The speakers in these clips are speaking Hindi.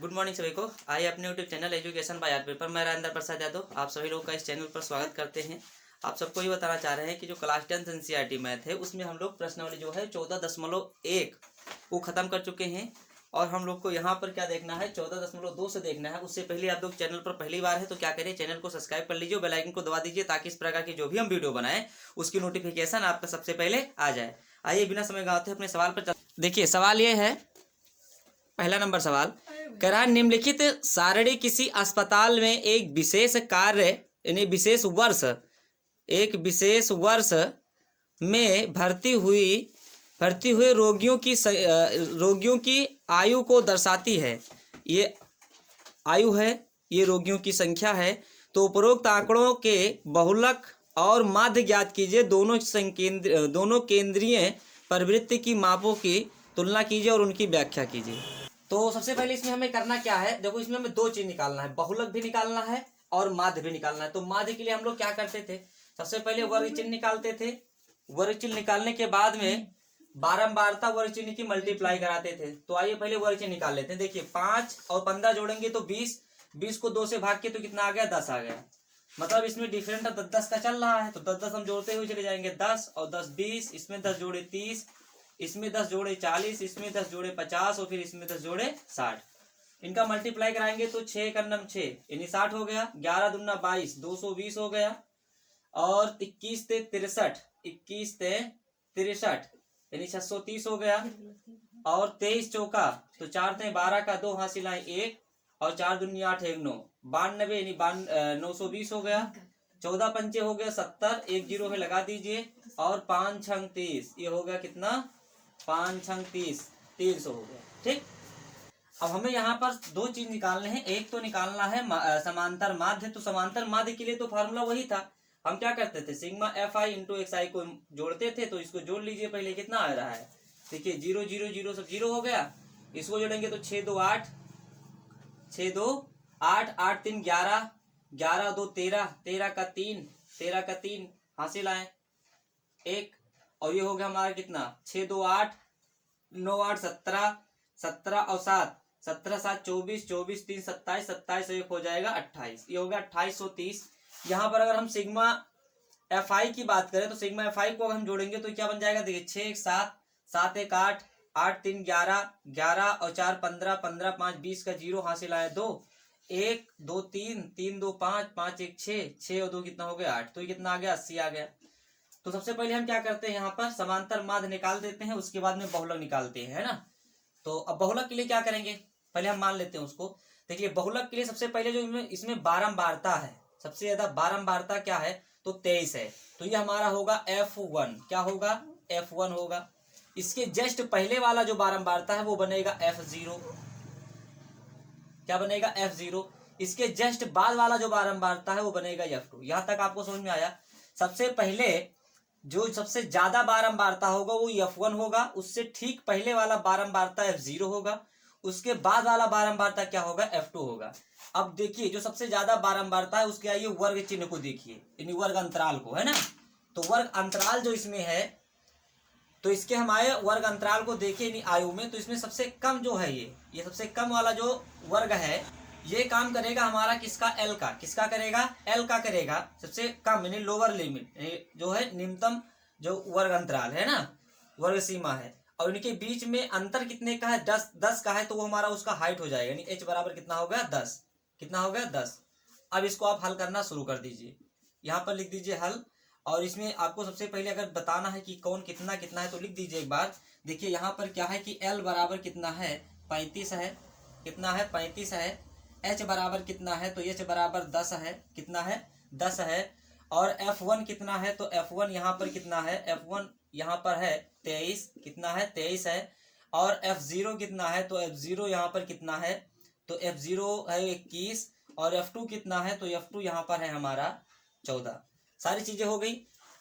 गुड मॉर्निंग सभी को। आइए अपने YouTube channel education by art paper मैं राजेंद्र प्रसाद यादव आप सभी लोग का इस चैनल पर स्वागत करते हैं। आप सबको ये बताना चाह रहे हैं कि जो क्लास 10 एनसीईआरटी मैथ है उसमें हम लोग प्रश्नावली जो है 14.1 वो ख़त्म कर चुके हैं और हम लोग को यहाँ पर क्या देखना है 14.2 से देखना है। उससे पहले आप लोग चैनल पर पहली बार है तो क्या करिए, चैनल को सब्सक्राइब कर लीजिए, बेल आइकन को दबा दीजिए ताकि इस प्रकार की जो भी हम वीडियो बनाएं उसकी नोटिफिकेशन आपका सबसे पहले आ जाए। आइए बिना समय गंवाते अपने सवाल पर देखिए। सवाल ये है, पहला नंबर सवाल कह रहा है निम्नलिखित सारणी किसी अस्पताल में एक विशेष कार्य यानी एक विशेष वर्ष में भर्ती हुए रोगियों की आयु को दर्शाती है। ये आयु है, ये रोगियों की संख्या है। तो उपरोक्त आंकड़ों के बहुलक और माध्य ज्ञात कीजिए। दोनों केंद्रीय प्रवृत्ति की मापों की तुलना कीजिए और उनकी व्याख्या कीजिए। तो सबसे पहले इसमें हमें करना क्या है, देखो इसमें हमें दो चीज निकालना है, बहुलक भी निकालना है और माध्य भी निकालना है। तो माध्य के लिए हम लोग क्या करते थे, सबसे पहले वर्ग चिन्ह निकालते थे। वर्ग चिन्ह निकालने के बाद में बारंबारता वर्ग चिन्ह की मल्टीप्लाई कराते थे। तो आइए पहले वर्ग चिन्ह निकाल लेते हैं। देखिए 5 और 15 जोड़ेंगे तो 20, 20 को 2 से भाग के तो कितना आ गया, 10 आ गया। मतलब इसमें डिफरेंट 10 का चल रहा है तो 10 हम जोड़ते हुए चले जाएंगे। 10 और 10 20, इसमें 10 जोड़े 30, इसमें 10 जोड़े 40, इसमें 10 जोड़े 50 और फिर इसमें 10 जोड़े 60। इनका मल्टीप्लाई कराएंगे तो 6 का नम 6 यानी 60 हो गया। 11 दूना 22, 220 हो गया। और 21 ते 63, 21 ते 63 यानी 630 हो गया। और 23 चौका तो 4 ते 12 का 2 हासिल आए 1 और 4 दूनी 8 1 9, 92 यानी 920 हो गया। 14 पंचे हो गया 70, 1 जीरो है लगा दीजिए और 5 छंग 30, ये हो गया कितना, 5 छंग 30, 300 हो गया। ठीक, अब हमें यहाँ पर दो चीज निकालने हैं। एक तो निकालना है समांतर माध्य। तो समांतर माध्य के लिए तो फार्मूला वही था, हम क्या करते थे, sigma f i into x i को जोड़ते थे। तो इसको जोड़ लीजिए पहले, कितना आ रहा है, देखिए 0 0 0 सब 0 हो गया। इसको जोड़ेंगे तो 6 2 8, 6 2 8, 8 3 11, 11 2 13, 13 का 3, 13 का 3 हासिल आए 1 और ये हो गया हमारा कितना, 6 2 8, 9 8 17, 17 और 7, 17 7 24, 24 3 27, 27 1 हो जाएगा 28, ये हो गया 2830। यहाँ पर अगर हम सिग्मा एफ आई की बात करें तो सिग्मा एफ आई को अगर हम जोड़ेंगे तो क्या बन जाएगा, देखिए 6 1 7, 7 1 8, 8 3 11, 11 और 4 15, 15 5 20 का 0 हासिल आया 2, 1 2 3, 3 2 5, 5 1 6, 6 और 2 कितना हो गया 8, तो ये कितना आ गया 80 आ गया। तो सबसे पहले हम क्या करते हैं, यहाँ पर समांतर माध्य निकाल देते हैं, उसके बाद में बहुलक निकालते हैं, है ना। तो अब बहुलक के लिए क्या करेंगे, पहले हम मान लेते हैं उसको। देखिए बहुलक के लिए सबसे पहले जो इसमें बारंबारता है, सबसे ज्यादा बारंबारता क्या है तो 23 है। तो ये हमारा होगा F1, क्या होगा F1 होगा। इसके जस्ट पहले वाला जो बारंबारता है वो बनेगा F0, क्या बनेगा F0। इसके जस्ट बाद वाला जो बारंबारता है वो बनेगा F2। यहां तक आपको समझ में आया। सबसे पहले जो सबसे ज्यादा बारंबारता होगा वो F1 होगा, उससे ठीक पहले वाला बारंबारता F0 होगा, उसके बाद वाला बारंबारता क्या होगा F2 होगा। अब देखिए जो सबसे ज्यादा बारंबारता है उसके आइए वर्ग चिन्ह को देखिए, यानी वर्ग अंतराल को, है ना। तो वर्ग अंतराल जो इसमें है तो इसके हम आए वर्ग अंतराल को देखिए यानी आयु में, तो इसमें सबसे कम जो है ये सबसे कम वाला जो वर्ग है ये काम करेगा हमारा किसका, एल का। किसका करेगा, एल का करेगा। सबसे कम यानी लोअर लिमिट जो है न्यूनतम जो वर्ग अंतराल है ना, वर्ग सीमा है। और इनके बीच में अंतर कितने का है, 10 का है। तो वो हमारा उसका हाइट हो जाएगा यानी h बराबर कितना हो गया 10, कितना हो गया 10। अब इसको आप हल करना शुरू कर दीजिए, यहाँ पर लिख दीजिए हल। और इसमें आपको सबसे पहले अगर बताना है कि कौन कितना कितना है तो लिख दीजिए एक बार। देखिए यहाँ पर क्या है कि L बराबर कितना है 35 है, कितना है 35 है। H बराबर कितना है तो H बराबर 10 है, कितना है 10 है। और F1 कितना है तो F1 यहाँ पर कितना है, F1 यहाँ पर है 23, कितना है 23 है। और F0 कितना है तो F0 यहाँ पर कितना है तो F0 है 21 और F2 कितना है तो F2 यहाँ पर है हमारा 14। सारी चीजें हो गई।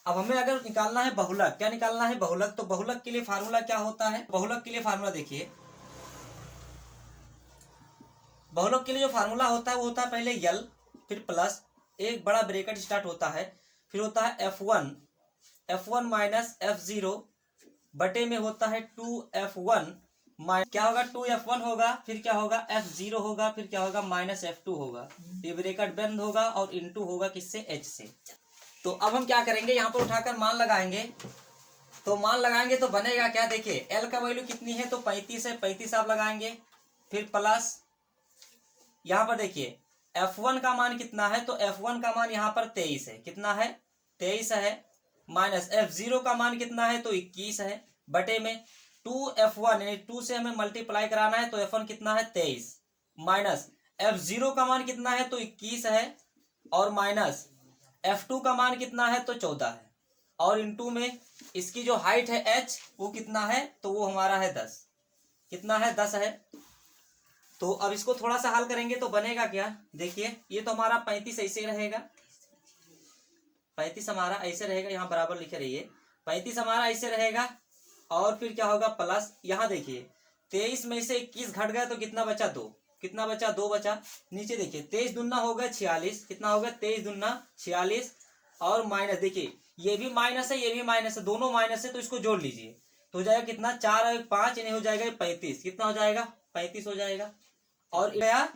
अब हमें अगर निकालना है बहुलक, क्या निकालना है बहुलक, तो बहुलक के लिए फार्मूला क्या होता है, बहुलक के लिए फार्मूला देखिए। बहुलक के लिए जो फार्मूला होता है वो होता है पहले यल, फिर प्लस एक बड़ा ब्रैकेट स्टार्ट होता है, फिर होता है F1 माइनस F0 बटे में होता है 2F1 क्या होगा 2f1 होगा, फिर क्या होगा f0 होगा, फिर क्या होगा -f2 होगा, ये ब्रैकेट बंद होगा और इनटू होगा किससे, h से। तो अब हम क्या करेंगे, यहाँ पर उठाकर मान लगाएंगे। तो मान लगाएंगे तो बनेगा क्या, देखिए L का वैल्यू कितनी है, तो 35 है, 35 आप लगाएंगे, फिर प्लस यहाँ पर देखिए F1 का मान कितना है, तो F1 का मान यहाँ पर 23 है, कितना है 23 है, माइनस F0 का मान कितना है, तो 21 है, बटे में 2F1 यानी 2 से हमें मल्टीप्लाई कराना है, तो F1 कितना है 23, माइनस F0 का मान कितना है, तो 21 है, और माइनस F2 का मान कितना है, तो 14 है, और इनटू में इसकी जो हाइट है h वो कितना है, तो वो हमारा है 10, कितना है 10 है। तो अब इसको थोड़ा सा हल करेंगे तो बनेगा क्या, देखिए ये तो हमारा 35 ऐसे रहेगा, 35 हमारा ऐसे रहेगा, यहाँ बराबर लिखे रहिए, 35 हमारा ऐसे रहेगा, और फिर क्या होगा प्लस, यहाँ देखिए 23 में से 21 घट गया तो कितना बचा 2, कितना बचा 2 बचा, नीचे देखिए 23 दूना हो गया 46, कितना हो गया 23 दूना 46, और माइनस देखिए ये भी माइनस है, ये भी माइनस है, दोनों माइनस है, तो इसको जोड़ लीजिए तो हो जाएगा कितना 4 और 5 यानी हो जाएगा 35, कितना हो जाएगा 35 हो जाएगा, और गया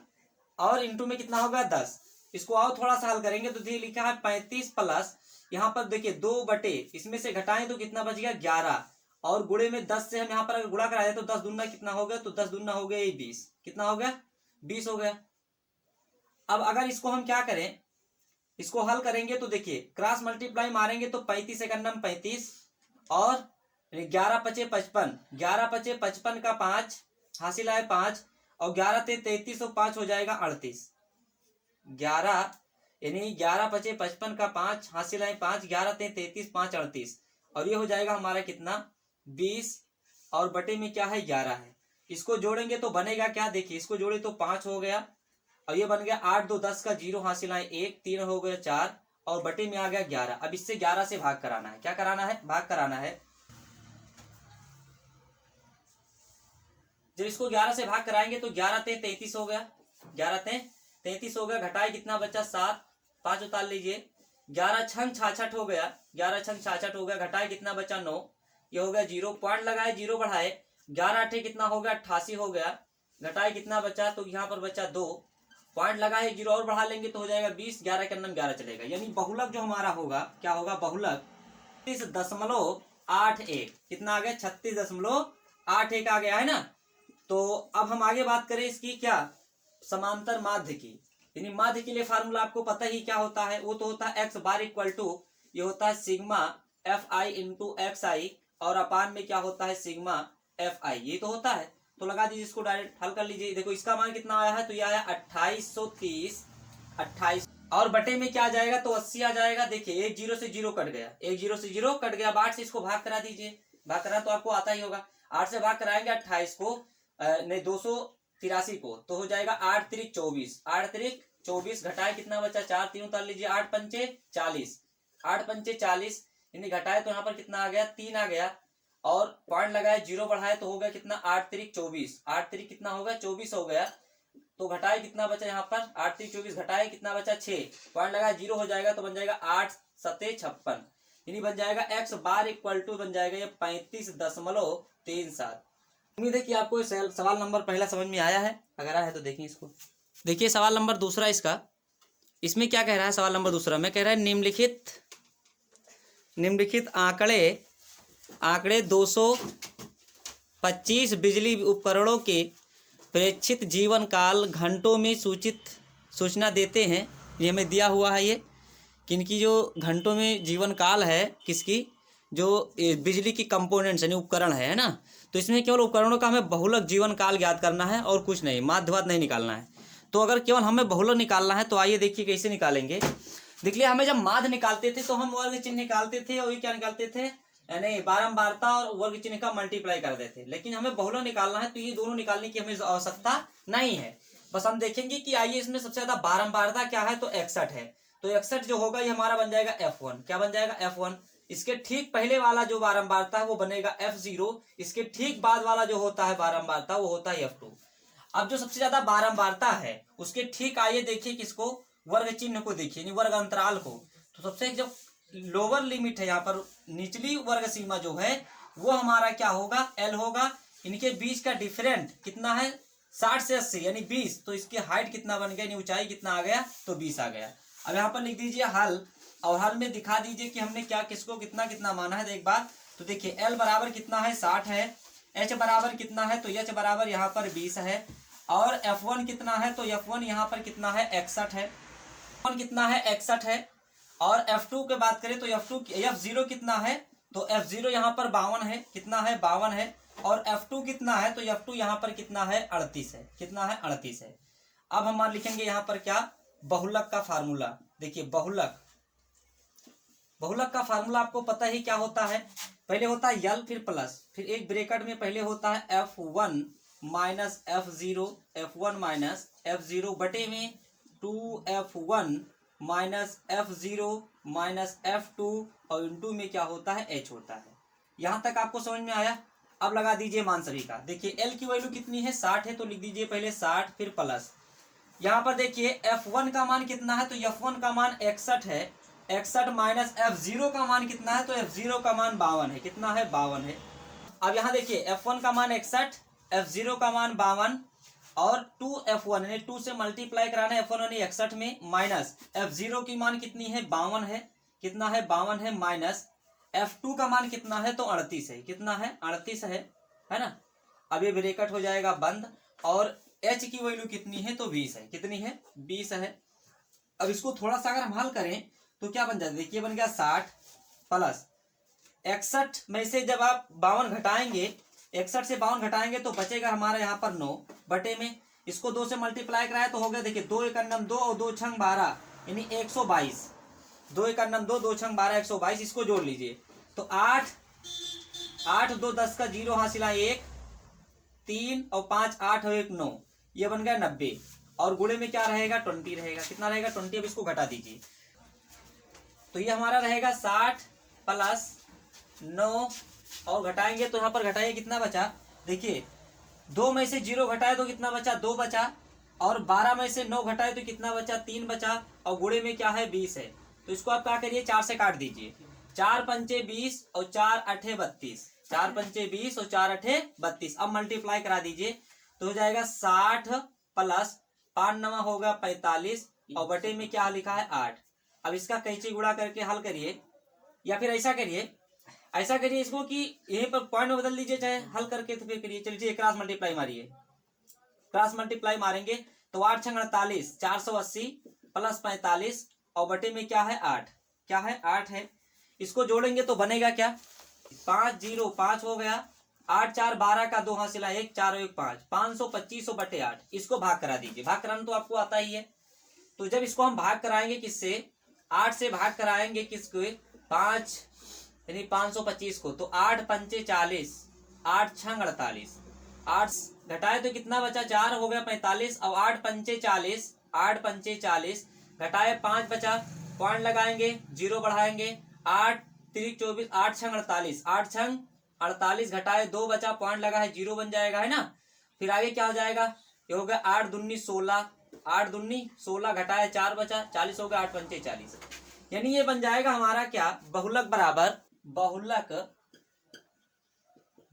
और इंटू में कितना होगा 10। इसको आओ थोड़ा सा हल करेंगे तो ये लिखा है 35 प्लस, यहाँ पर देखिए 2 बटे इसमें से घटाएं तो कितना बच गया 11, और गुणे में 10 से हम यहाँ पर अगर गुणा कराए तो 10 दूना कितना हो गया, तो 10 दूना हो गया 20, कितना हो गया 20 हो गया। अब अगर इसको हम क्या करें, इसको हल करेंगे तो देखिए क्रॉस मल्टीप्लाई मारेंगे तो 35 एक अन्नम 35, और 11 पचे 55, 11 पचे 55 का 5 हासिल आए 5, और 11 ते 33 और 5 हो जाएगा 38, 11 यानी 11 पचे 55 का 5 हासिल आए 5, 11 ते 33 5 38, और ये हो जाएगा हमारा कितना 20, और बटे में क्या है 11 है। इसको जोड़ेंगे तो बनेगा क्या, देखिए इसको जोड़े तो 5 हो गया, और ये बन गया 8 2 10 का 0 हासिल आए 1, 3 हो गया 4, और बटे में आ गया 11। अब इससे 11 से भाग कराना है, क्या कराना है भाग कराना है। जब इसको 11 से भाग कराएंगे तो 11 ते 33 हो गया, 11 ते 33 हो गया, घटाए कितना बचा 7, 5 उतार लीजिए, 11 छंग 66 हो गया, 11 छंग 66 हो गया, घटाए कितना बचा 9, ये हो गया 0, पॉइंट लगाए 0 बढ़ाए, 11 8 कितना हो गया 88 हो गया, घटाए कितना बचा, तो यहाँ पर बचा 2, पॉइंट लगाए 0 और बढ़ा लेंगे तो हो जाएगा 20, 11 के अंदर 11 चलेगा, यानी बहुलक जो हमारा होगा क्या होगा, बहुलक 36.81, कितना आ गया 36.81 आ गया है ना। तो अब हम आगे बात करें इसकी क्या, समांतर माध्य की, यानी माध्य के लिए फार्मूला आपको पता ही क्या होता है, वो तो होता है एक्स बार इक्वल टू, ये होता है sigma f i into x i, और अपान में क्या होता है सिग्मा एफ आई, ये तो होता है। तो लगा दीजिए इसको, डायरेक्ट हल कर लीजिए, देखो इसका मान कितना आया है, तो ये आया 2830, 28, और बटे में क्या आ जाएगा, तो 80 आ जाएगा। देखिए एक 0 से 0 कट गया, एक 0 से 0 कट गया, अब 8 से इसको भाग करा दीजिए, भाग करा तो आपको आता ही होगा, 8 से भाग कराएंगे 28 को नहीं 283 को, तो हो जाएगा 8 3 24, 8 3 24, घटाए कितना बचा 4, 3 उतार लीजिए, 8 पंचे 40, 8 पंचे 40, यानी घटाए तो यहाँ पर कितना आ गया 3 आ गया, और पॉइंट लगाए 0 बढ़ाए तो हो गया कितना 8 3 24, 8 3 कितना होगा 24 हो गया, तो घटाए कितना बचा यहाँ पर 8 3 24, घटाए कितना बचा 6, पॉइंट लगाए 0 हो जाएगा तो बन जाएगा 8 7 56, यानी बन जाएगा एक्स बार इक्वल टू बन जाएगा ये 35.37। उम्मीद है कि आपको सवाल नंबर पहला समझ में आया है, अगर आया है तो देखिए इसको। देखिए सवाल नंबर दूसरा इसका, इसमें क्या कह रहा है सवाल नंबर दूसरा में, कह रहा है निम्नलिखित आंकड़े 225 बिजली उपकरणों के प्रेक्षित जीवन काल घंटों में सूचना देते हैं। ये हमें दिया हुआ है, ये किनकी जो घंटों में जीवन काल है, किसकी, जो बिजली की कंपोनेंट्स यानी उपकरण है ना। तो इसमें केवल उपकरणों का हमें बहुलक जीवन काल ज्ञात करना है और कुछ नहीं, माध्यवाद नहीं निकालना है। तो अगर केवल हमें बहुलक निकालना है तो आइए देखिए कैसे निकालेंगे। देखिए हमें जब माध्य निकालते थे तो हम वर्ग चिन्ह निकालते थे, और ये क्या निकालते थे, यानी बारंबारता और वर्ग चिन्ह का मल्टीप्लाई कर देते थे। लेकिन हमें बहुलक निकालना है तो ये दोनों निकालने की हमें आवश्यकता नहीं है, बस हम देखेंगे कि आइए इसमें सबसे ज्यादा बारंबारता क्या है, तो 61 है, तो 61 जो होगा ये हमारा बन जाएगा F1, क्या बन जाएगा F1। इसके ठीक पहले वाला जो बारंबारता है वो बनेगा F0, इसके ठीक बाद वाला जो होता है बारंबारता वो होता है F2। अब जो सबसे ज्यादा बारंबारता है उसके ठीक आइए देखिए किसको, वर्ग चिन्ह को देखिए, वर्ग अंतराल को। तो सबसे जो लोअर लिमिट है यहाँ पर, निचली वर्ग सीमा जो है वो हमारा क्या होगा, L होगा, इनके बीच का डिफरेंट कितना है 60 से 80 यानी 20, तो इसकी हाइट कितना बन गया, यानी ऊंचाई कितना आ गया, तो 20 आ गया। अब यहाँ पर लिख दीजिए हल, और हल में दिखा दीजिए कि हमने क्या किसको कितना कितना माना है। एक बार तो देखिए L बराबर कितना है 60 है, H बराबर कितना है, तो H बराबर यहाँ पर 20 है, और F1 कितना है, तो F1 यहाँ पर कितना है 61 है, F1 कितना है 61 है। और F2 की बात करें तो F0 कितना है, तो F0 यहाँ पर 52 है, कितना है 52 है। और F2 कितना है, तो F2 यहाँ पर कितना है 38 है, कितना है 38 है। अब हम लिखेंगे यहाँ पर क्या, बहुलक का फार्मूला। देखिए बहुलक, बहुलक का फार्मूला आपको पता ही क्या होता है, पहले होता है यल फिर प्लस, फिर एक ब्रैकेट में पहले होता है F1 minus F0, F1 minus F0 बटे में 2F1 minus F0 minus F2, और इंटू में क्या होता है H होता है। यहां तक आपको समझ में आया। अब लगा दीजिए मान सभी का। देखिए L की वैल्यू कितनी है 60 है, तो लिख दीजिए पहले 60 फिर प्लस। यहाँ पर देखिए F1 का मान कितना है, तो F1 का मान 61 है, 61 माइनस F0 का मान कितना है, तो F0 का मान 52 है, कितना है 52 है। अब यहाँ देखिए F1 का मान 61, F0 का मान 52, और 2F1 यानी 2 से मल्टीप्लाई कराना है F1 यानी 61 में, माइनस F0 की मान कितनी है 52 है, कितना है 52 है, माइनस F2 का मान कितना है, तो 38 है, कितना है 38 है ना। अब ये ब्रैकेट हो जाएगा बंद, और H की वैल्यू कितनी है, तो 20 है, कितनी है 20 है। अब इसको थोड़ा सा अगर हम हल करें तो क्या बन जाता है, देखिए बन गया 60 प्लस 61 में से जब आप 52 घटाएंगे, 61 से 52 घटाएंगे तो बचेगा हमारा यहाँ पर 9 बटे में, इसको 2 से मल्टीप्लाई कराया तो हो गया, देखिए 2 एकम 2 और 2 छंग 12 यानी 122, 2 एकम 2 2 छंग 12 122, इसको जोड़ लीजिए तो 8 8 2 10 का 0 हासिल 1 3 और 5 8 और 1 9, ये बन गया 90, और गुणे में क्या रहेगा 20 रहेगा, कितना रहेगा 20। अब इसको घटा दीजिए तो ये हमारा रहेगा 60 प्लस 9, और घटाएंगे तो यहाँ पर घटाइए कितना बचा, देखिए 2 में से 0 घटाए तो कितना बचा 2 बचा, और 12 में से 9 घटाए तो कितना बचा 3 बचा, और गुणे में क्या है 20 है। तो इसको आप क्या करिए 4 से काट दीजिए, 4 पंचे 20 और 4 अठे 32, 4 पंचे 20 और 4 अठे 32। अब मल्टीप्लाई करा दीजिए तो हो जाएगा 60 प्लस 5 नवा होगा 45, और बटे में क्या लिखा है 8। अब इसका कैंची गुणा करके हल करिए, या फिर ऐसा करिए इसको कि यहीं पर पॉइंट में बदल दीजिए, चाहे हल करके तो फिर करिए। चलिए क्रॉस मल्टीप्लाई मारिए, क्रॉस मल्टीप्लाई मारेंगे तो 8 छंग 48 480 प्लस 45, और बटे में क्या है 8, क्या है 8 है। इसको जोड़ेंगे तो बनेगा क्या 5 0 5 हो गया, 8 4 12 का 2 हासिल 1 4 1 5 525 बटे 8। इसको भाग करा दीजिए, भाग कराना तो आपको आता ही है। तो जब इसको हम भाग कराएंगे किससे 8 से भाग कराएंगे किसको 5 यानी 525 को, तो 8 पंचे 40 8 छंग 48, 8 घटाए तो कितना बचा 4 हो गया 45, और 8 पंचे 40 8 पंचे 40 घटाए 5 बचा, पॉइंट लगाएंगे 0 बढ़ाएंगे 8 3 24 8 छंग 48, 8 छंग 48 घटाए 2 बचा, पॉइंट लगा है 0 बन जाएगा, है ना। फिर आगे क्या हो जाएगा, ये हो गया 8 दूनी 16 8 दूनी 16 घटाए 4 बचा 40 हो गया, 8 पंचे 40, यानी ये बन जाएगा हमारा क्या बहुलक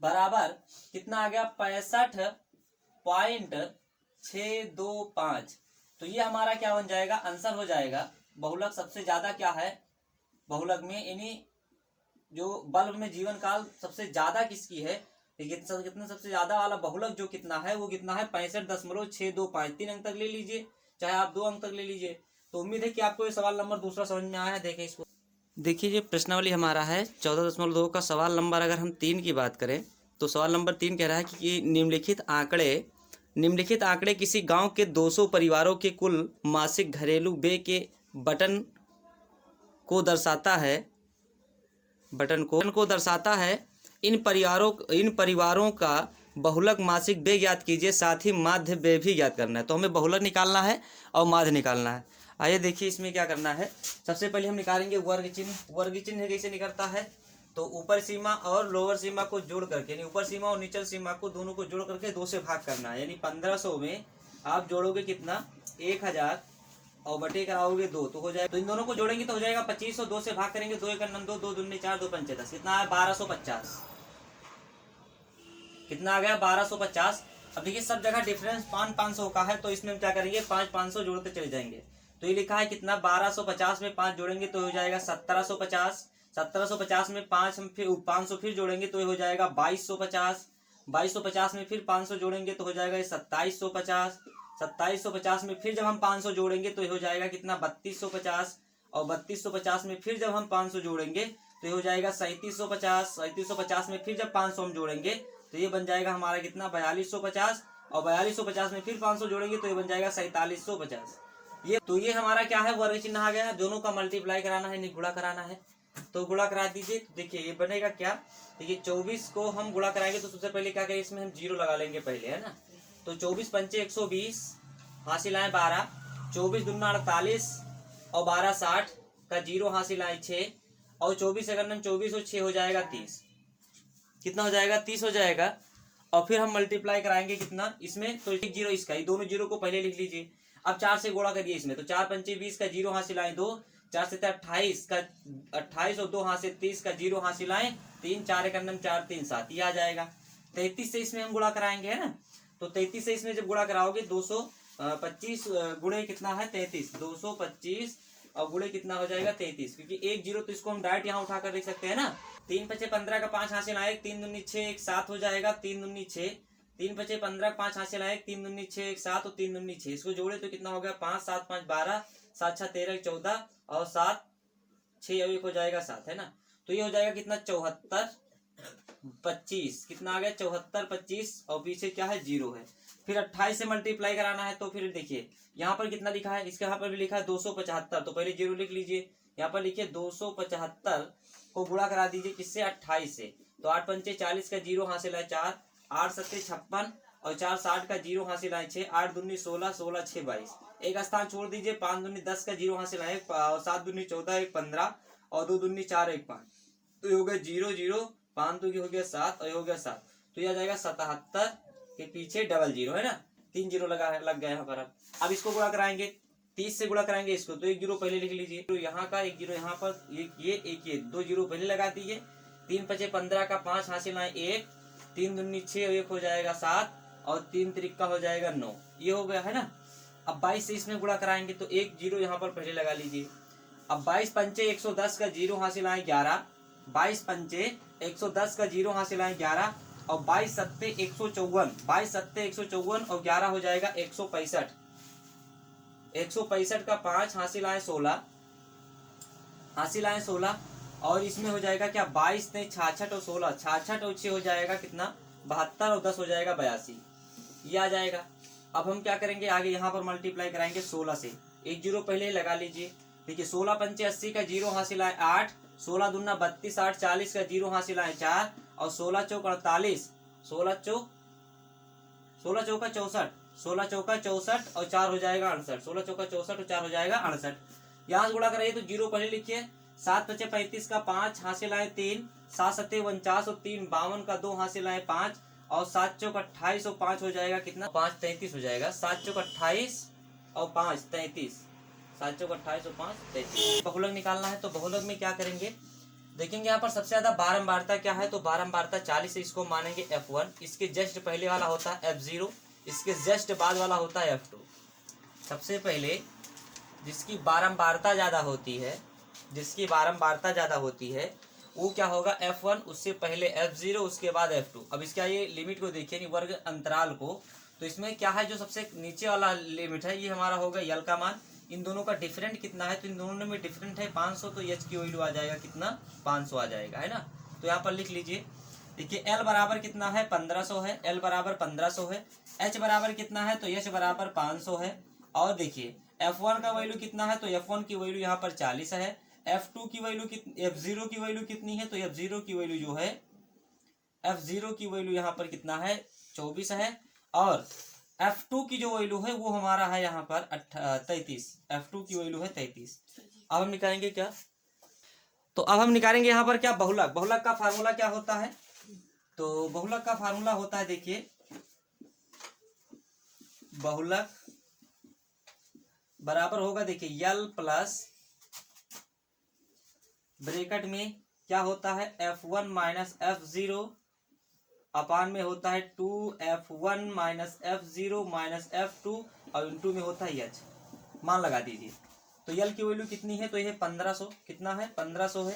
बराबर कितना आ गया 65.625। तो ये हमारा क्या बन जाएगा आंसर हो जाएगा। बहुलक सबसे ज्यादा क्या है बहुलक में, यानी जो बल्ब में जीवन काल सबसे ज्यादा किसकी है, कितना सबसे ज्यादा वाला बहुलक जो कितना है वो कितना है 65.625। 3 अंक तक ले लीजिए, चाहे आप 2 अंक तक ले लीजिए। तो उम्मीद है कि आपको ये सवाल नंबर दूसरा समझ में आया है। देखें इसको, देखिए ये प्रश्नावली हमारा है 14.2 का सवाल नंबर अगर हम 3 की बात करें तो सवाल नंबर 3 कह रहा है कि निम्नलिखित आंकड़े किसी गांव के 200 परिवारों के कुल मासिक घरेलू व्यय के बटन को दर्शाता है। इन परिवारों का बहुलक मासिक व्यय ज्ञात कीजिए, साथ ही माध्य व्यय भी ज्ञात करना है। तो हमें बहुलक निकालना है और माध्य निकालना है। आइए देखिए इसमें क्या करना है। सबसे पहले हम निकालेंगे वर्ग चिन्ह। वर्ग चिन्ह कैसे निकलता है, तो ऊपर सीमा और लोअर सीमा को जोड़ करके, यानी ऊपर सीमा और नीचल सीमा को दोनों को जोड़ करके 2 से भाग करना है। यानी 1500 में आप जोड़ोगे कितना 1000 और बटे कराओगे 2 तो हो जाएगा। तो इन दोनों को जोड़ेंगे तो हो जाएगा 2500, 2 से भाग करेंगे 2 1 2 2 दूनी 4 2 पंचे 10, कितना है 1250। कितना आ गया 1250। अब देखिए सब जगह डिफरेंस 500 का है, तो इसमें हम क्या करेंगे 500 जोड़ते चले जाएंगे। तो ये लिखा है कितना 1250 में 5 जोड़ेंगे तो हो जाएगा 1750। 1750 में 5 हम फिर 500 फिर जोड़ेंगे तो ये हो जाएगा 2250। 2250 में फिर 500 जोड़ेंगे तो हो जाएगा 2750। 2750 में फिर जब हम 500 जोड़ेंगे तो ये हो जाएगा कितना 3250। और 3250 में फिर जब हम 500 जोड़ेंगे तो ये हो जाएगा 3750। 3750 में फिर जब 500 हम जोड़ेंगे तो ये बन जाएगा हमारा कितना 4250। और 4250 में फिर 500 जोड़ेंगे तो ये बन जाएगा 4750। ये हमारा क्या है वर्ग चिन्ह आ गया है। दोनों का मल्टीप्लाई कराना है, नहीं गुणा कराना है, तो गुणा करा दीजिए। तो देखिए ये बनेगा क्या, देखिए 24 को हम गुणा कराएंगे तो सबसे पहले क्या करें, इसमें हम 0 लगा लेंगे पहले, है ना। तो 24 पंचे 120, हासिल आए 12, 24 दूना 48 और 12 60 का 0 हासिल आए 6 और 24 अगर हम 24 और 6 हो जाएगा 30। कितना हो जाएगा 30 हो जाएगा। और फिर हम मल्टीप्लाई कराएंगे कितना इसमें, तो एक 0 इसका, ये दोनों 0 को पहले लिख लीजिए। अब 4 से गुणा करिए इसमें, तो 4 पंचे 20 का 0 हासिल आए 2, 4 से 28 का 28 और 2 हाथ से 30 का 0 हासिल आए 3, 4 एक 4 3 7, ये आ जाएगा। 33 से इसमें हम गुणा कराएंगे, है ना। तो 33 से इसमें जब गुणा कराओगे 225 गुणे कितना है 33, 225 और गुणे कितना हो जाएगा 33, क्योंकि एक 0 तो इसको हम डायरेक्ट यहाँ उठाकर देख सकते हैं ना। 3 पचे 15 का 5 हासिल आए 3 दूनी 6 1 7 हो जाएगा 3 दूनी 6। 3 पचे 15 का 5 हासिल आए 3 दूनी 6 1 7 और 3 दूनी 6, इसको जोड़े तो कितना हो गया 5 7 5 12, 7 6 13 14 और 7 6 और 1 हो जाएगा 7, है ना। तो ये हो जाएगा कितना 74 25, कितना आ गया 74 25 और पीछे क्या है 0 है। फिर 28 से मल्टीप्लाई कराना है, तो फिर देखिए यहाँ पर कितना लिखा है, इसके यहाँ पर भी लिखा है 275, तो पहले 0 लिख लीजिए। यहाँ पर लिखिए 275 को गुणा करा दीजिए किससे 28 से, तो 8 पंचे 40 का 0 हासिल है 4, 8 सत्ते 56 और 4 60 का 0 हासिल है 6, 8 दूनी 16, 16 6 22, एक स्थान छोड़ दीजिए, 5 दूनी 10 का 0 हासिल है 7 दूनी 14 1 15 और 2 दूनी 4 1 5, तो ये हो गया 0 0, 5 तो हो गया 7 और ये हो गया 7, तो ये आ जाएगा 77 के पीछे डबल 0, है ना, 3 0 लग गया यहाँ पर। अब इसको गुणा कराएंगे 30 से गुणा कराएंगे इसको, तो 1 0 पहले लिख लीजिए, तो यहाँ का 1 0 यहाँ पर ये 2 0 पहले लगा दीजिए। 3 पचे 15 का 5 हासिल आए 1, 3 दूनी 6 और 1 हो जाएगा 7 और 3 त्रिका हो जाएगा 9, ये हो गया, है ना। अब 22 से इसमें गुणा कराएंगे तो 1 0 यहाँ पर पहले लगा लीजिए। अब 22 पंचे 110 का 0 हासिल आए 11, 22 पंचे 110 का 0 हासिल आए 11 और 22 सत्ते 154, 22 सत्ते 154 और 11 हो जाएगा 165। 165 का 5 हासिल आए 16, हासिल आए 16 और इसमें हो जाएगा क्या 22 ने 66 और 16, 66 और 6 हो जाएगा कितना 72 और 10 हो जाएगा 82, ये आ जाएगा। अब हम क्या करेंगे आगे यहाँ पर मल्टीप्लाई कराएंगे 16 से, 1 0 पहले लगा लीजिए। देखिए 16 पंचे 80 का 0 हासिल आए 8, 16 दूना 32 8 40 का 0 हासिल आए 4 और 16 चौक 48, 16 चौका 64, 16 चौका 64 और 4 हो जाएगा 68, 16 चौका 64 और 4 हो जाएगा 68। यहाँ से गुणा कराइए तो 0 पहले लिखिए। 7 पचे 35 का 5 हासिल आए 3, 7 सत्ते 49 और 3 52 का 2 हासिल आए 5 और 7 चौक 28 और 5 हो जाएगा कितना 5 33 हो जाएगा। 7 चौक 28 और 5 33, 7 चौक 28 और 5 33। बहुलक निकालना है, तो बहुलक में क्या करेंगे देखेंगे यहाँ पर सबसे ज्यादा बारंबारता क्या है, तो बारंबारता 40 है, इसको मानेंगे F1, इसके जस्ट पहले वाला होता है F0, इसके जस्ट बाद वाला होता है F2। सबसे पहले जिसकी बारंबारता ज्यादा होती है, जिसकी बारंबारता ज्यादा होती है वो क्या होगा F1, उससे पहले F0, उसके बाद F2। अब इसका ये लिमिट को देखिए नहीं वर्ग अंतराल को, तो इसमें क्या है जो सबसे नीचे वाला लिमिट है ये हमारा होगा यल का मान। इन दोनों का डिफरेंट कितना है, तो इन दोनों में डिफरेंट है 500, तो एच की वैल्यू आ जाएगा कितना 500 आ जाएगा, है ना। तो यहाँ पर लिख लीजिए, देखिए एल बराबर कितना है 1500 है, एल बराबर 1500 है, एच बराबर कितना है तो एच बराबर 500 है। और देखिए F1 का वैल्यू कितना है, तो F1 की वैल्यू यहाँ पर 40 है, F2 की वैल्यू F0 की वैल्यू कितनी है, तो F0 की वैल्यू जो है F0 की वैल्यू यहाँ पर कितना है 24 है, और F2 की जो वैल्यू है वो हमारा है यहाँ पर 33, F2 की वैल्यू है 33। अब हम निकालेंगे क्या, तो अब हम निकालेंगे यहाँ पर क्या बहुलक। बहुलक का फार्मूला क्या होता है, तो बहुलक का फार्मूला होता है देखिए बहुलक बराबर होगा देखिए यल प्लस ब्रैकेट में क्या होता है F1 माइनस F0 अपान में होता है 2F1 minus F0 minus F2 और इंटू में होता है H। मान लगा दीजिए। तो यल की वैल्यू कितनी है, तो ये 1500, कितना है 1500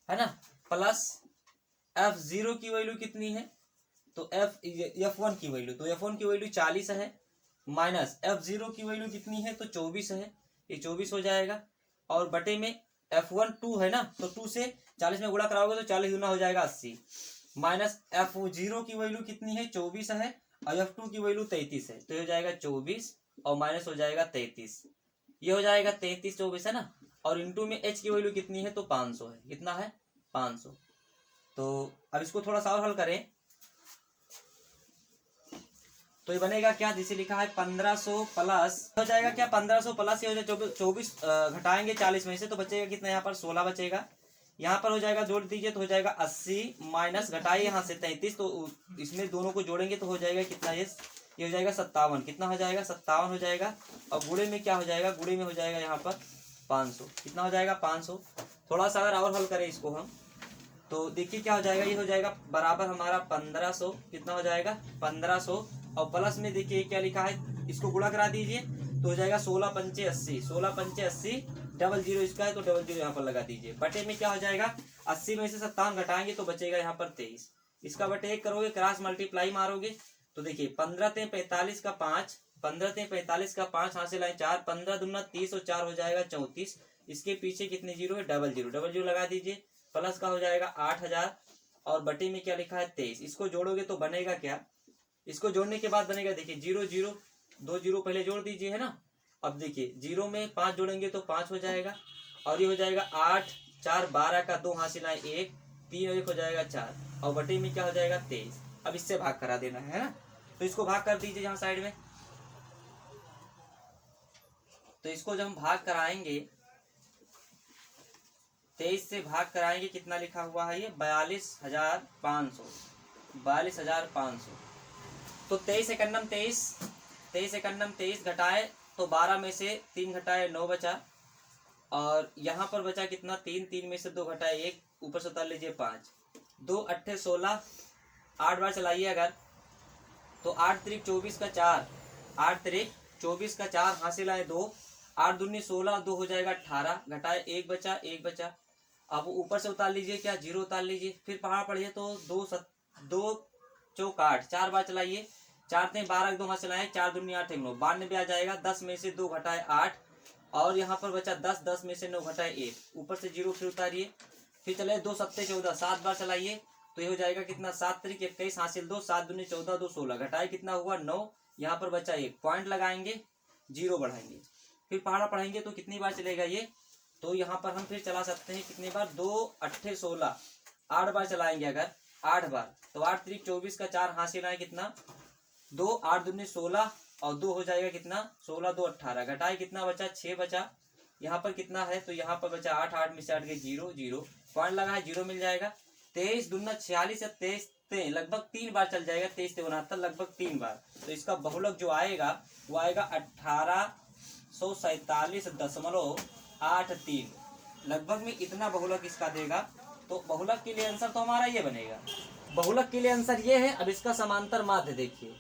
है ना, प्लस F0 की वैल्यू कितनी है, तो F1 की वैल्यू, तो F1 की वैल्यू 40 है, माइनस F0 की वैल्यू कितनी है, तो 24 है, ये 24 हो जाएगा। और बटे में F1 2 है ना, तो 2 से 40 में गुणा कराओगे तो 40 गुना हो जाएगा 80, माइनस F0 की वैल्यू कितनी है 24 है, और F2 की वैल्यू 33 है, तो ये हो जाएगा 24 और माइनस हो जाएगा 33, ये हो जाएगा 33 24 है ना। और इंटू में H की वैल्यू कितनी है, तो 500 है, कितना है 500। तो अब इसको थोड़ा सा और हल करें तो ये बनेगा क्या, जिसे लिखा है 1500 प्लस हो जाएगा क्या, 1500 प्लस ये हो जाएगा 24 घटाएंगे 40 में से तो बचेगा कितना, यहाँ पर 16 बचेगा, यहाँ पर हो जाएगा जोड़ दीजिए तो हो जाएगा 80, माइनस घटाइए यहाँ से 33, तो इसमें दोनों को जोड़ेंगे तो हो जाएगा कितना, ये हो जाएगा 57, कितना हो जाएगा 57 हो जाएगा। और गुणे में क्या हो जाएगा, गुणे में हो जाएगा यहाँ पर 500, कितना हो जाएगा 500। थोड़ा सा अगर और हल करें इसको हम तो देखिए क्या हो जाएगा, ये हो जाएगा बराबर हमारा 1500, कितना हो जाएगा 1500, और प्लस में देखिए क्या लिखा है, इसको गुणा करा दीजिए तो हो जाएगा 16 पंचे 80, 16 पंचे 80, डबल जीरो इसका है तो डबल जीरो यहाँ पर लगा दीजिए। बटे में क्या हो जाएगा, 80 में से 57 घटाएंगे तो बचेगा यहाँ पर 23, इसका बटे 1 करोगे, क्रॉस मल्टीप्लाई मारोगे तो देखिए 15 ते 45 का 5, 15 ते 45 का 5 हासिल आए 4, 15 दूना 30 और 4 हो जाएगा 34, इसके पीछे कितने जीरो है, डबल जीरो, डबल जीरो लगा दीजिए, प्लस का हो जाएगा 8000 और बटे में क्या लिखा है 23, इसको जोड़ोगे तो बनेगा क्या, इसको जोड़ने के बाद बनेगा देखिए 0 0 2 जीरो पहले जोड़ दीजिए है ना। अब देखिए 0 में 5 जोड़ेंगे तो 5 हो जाएगा, और ये हो जाएगा 8 4 12 का 2 हासिल आए 1, 3 और 1 हो जाएगा 4, और बटे में क्या हो जाएगा 23। अब इससे भाग करा देना है ना, तो इसको भाग कर दीजिए यहाँ साइड में। तो इसको जब हम भाग कराएंगे 23 से भाग कराएंगे, कितना लिखा हुआ है ये 42,500, 42,500। तो 23 एकन्नम 23, 23 एकन्नम 23 घटाए तो 12 में से 3 घटाए 9 बचा, और यहाँ पर बचा कितना 3, 3 में से 2 घटाए 1, ऊपर से उतार लीजिए 5, 2 अट्ठे 16, 8 बार चलाइए अगर तो 8 त्रिक 24 का 4, 8 त्रिक 24 का 4 हासिल आए 2, 8 दूनी 16, 2 हो जाएगा 18, घटाए 1 बचा 1 बचा। अब ऊपर से उतार लीजिए क्या, 0 उतार लीजिए, फिर पहाड़ पढ़िए तो 2 चौक 8, 4 बार चलाइए, 4 ते 12 2 हाथ चलाए, 4 दूनी 8 9, 92 आ जाएगा, 10 में से 2 घटाए 8, और यहाँ पर बचा 10, 10 में से 9 घटाए 1, ऊपर से 0 फिर उतारिए, फिर चले 2 सत्ते 14, 7 बार चलाइए तो ये हो जाएगा कितना 7 त्रिक 21 हासिल 2, 7 दूनी 14, 2 16, घटाए कितना हुआ 9, यहाँ पर बचा 1, पॉइंट लगाएंगे 0 बढ़ाएंगे, फिर पहाड़ा पढ़ेंगे तो कितनी बार चलेगा ये, तो यहाँ पर हम फिर चला सकते हैं कितनी बार, 2 अट्ठे 16, 8 बार चलाएंगे अगर 8 बार तो 8 त्रिक 24 का 4 हासिल आए कितना 2, 8 दूनी 16 और 2 हो जाएगा कितना 16, 2 18, घटाए कितना बचा 6 बचा, यहाँ पर कितना है तो यहाँ पर बचा 8, 8 में से 8 गए 0 0, पॉइंट लगा है 0 मिल जाएगा। 23 दूना 46 या 23 लगभग 3 बार चल जाएगा, 23 से 69 लगभग 3 बार, तो इसका बहुलक जो आएगा वो आएगा 1847.83, लगभग में इतना बहुलक इसका देगा। तो बहुलक के लिए आंसर तो हमारा ये बनेगा, बहुलक के लिए आंसर ये है। अब इसका समांतर माध्य देखिए,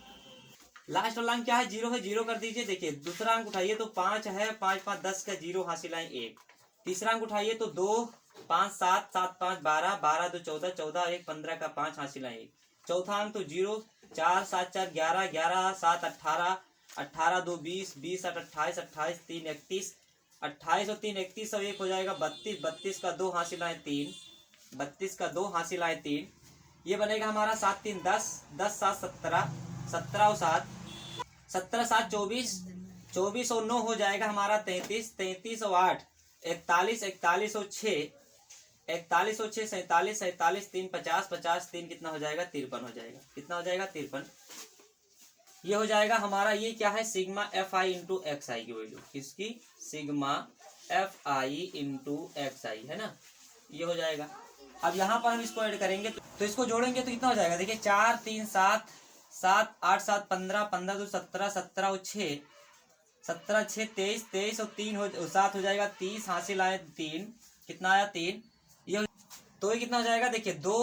लास्ट वाला अंक क्या है 0 है, 0 कर दीजिए। देखिए दूसरा अंक उठाइए तो 5 है, 5 5 10 का 0 हासिल आए 1, तीसरा अंक उठाइए तो 2 5 7 7 5 12, 12 2 14, 14 1 15 का 5 हासिल आए 1, चौथा अंक तो 0 4 7 4 11, 11 7 18, 18 2 20, 20 8 28, 28 3 31, 28 और 3 31 और 1 हो जाएगा 32, 32 का 2 हासिल आए 3, 32 का 2 हासिल आए 3, ये बनेगा हमारा 7 3 10, 10 7 17, 17 और 7 17 7 24, 24 और 9 हो जाएगा हमारा 33, 33 और 8 41, 41 और 6 41 और 6 47, 47 3 50, 50 3 कितना हो जाएगा 53 हो जाएगा, कितना हो जाएगा 53। ये हो जाएगा हमारा, ये क्या है sigma f i into x i की वैल्यू, किसकी sigma f i into x i है ना, ये हो जाएगा। अब यहाँ पर हम इसको ऐड करेंगे तो इसको जोड़ेंगे तो कितना हो जाएगा, देखिए 4 3 7 7 8 7 15, 15 2 17, 17 और 6 17 6 23, 23 और 3 हो 7 हो जाएगा 30 हासिल आए 3, कितना आया 3, ये तो ये कितना हो जाएगा देखिए 2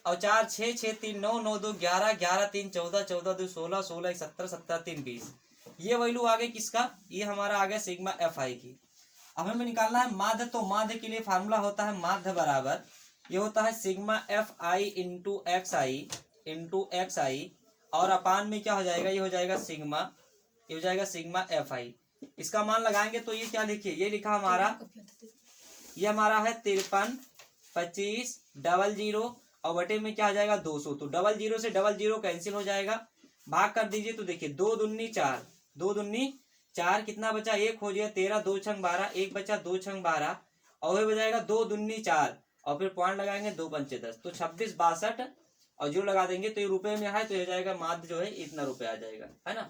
और 4 6 6 3 9 9 2 11 11 3 14 14 2 16 16 1 17 17 3 20। ये वैल्यू आ गई किसका, ये हमारा आ गया सिग्मा एफ आई की। अब हमें निकालना है माध्य, तो माध्य के लिए फार्मूला होता है माध्य बराबर ये होता है sigma f i into x i और अपान में क्या हो जाएगा, ये हो जाएगा सिग्मा, ये हो जाएगा सिग्मा एफ आई। इसका मान लगाएंगे तो ये क्या लिखिए, ये लिखा हमारा, ये हमारा है 53 25 00 और बटे में क्या आ जाएगा 200। तो 00 से 00 कैंसिल हो जाएगा, भाग कर दीजिए तो देखिए 2 दूनी 4, 2 दूनी 4, कितना बचा 1 हो जाएगा 13, 2 छंग 12, 1 बचा 2 छंग 12 और ये बजाएगा 2 दूनी 4 और फिर पॉइंट लगाएंगे 2 पंचे 10, तो 26 62 और जीरो लगा देंगे तो ये रुपए में है तो ये हो जाएगा माध्य जो है इतना रुपए आ जाएगा, है ना।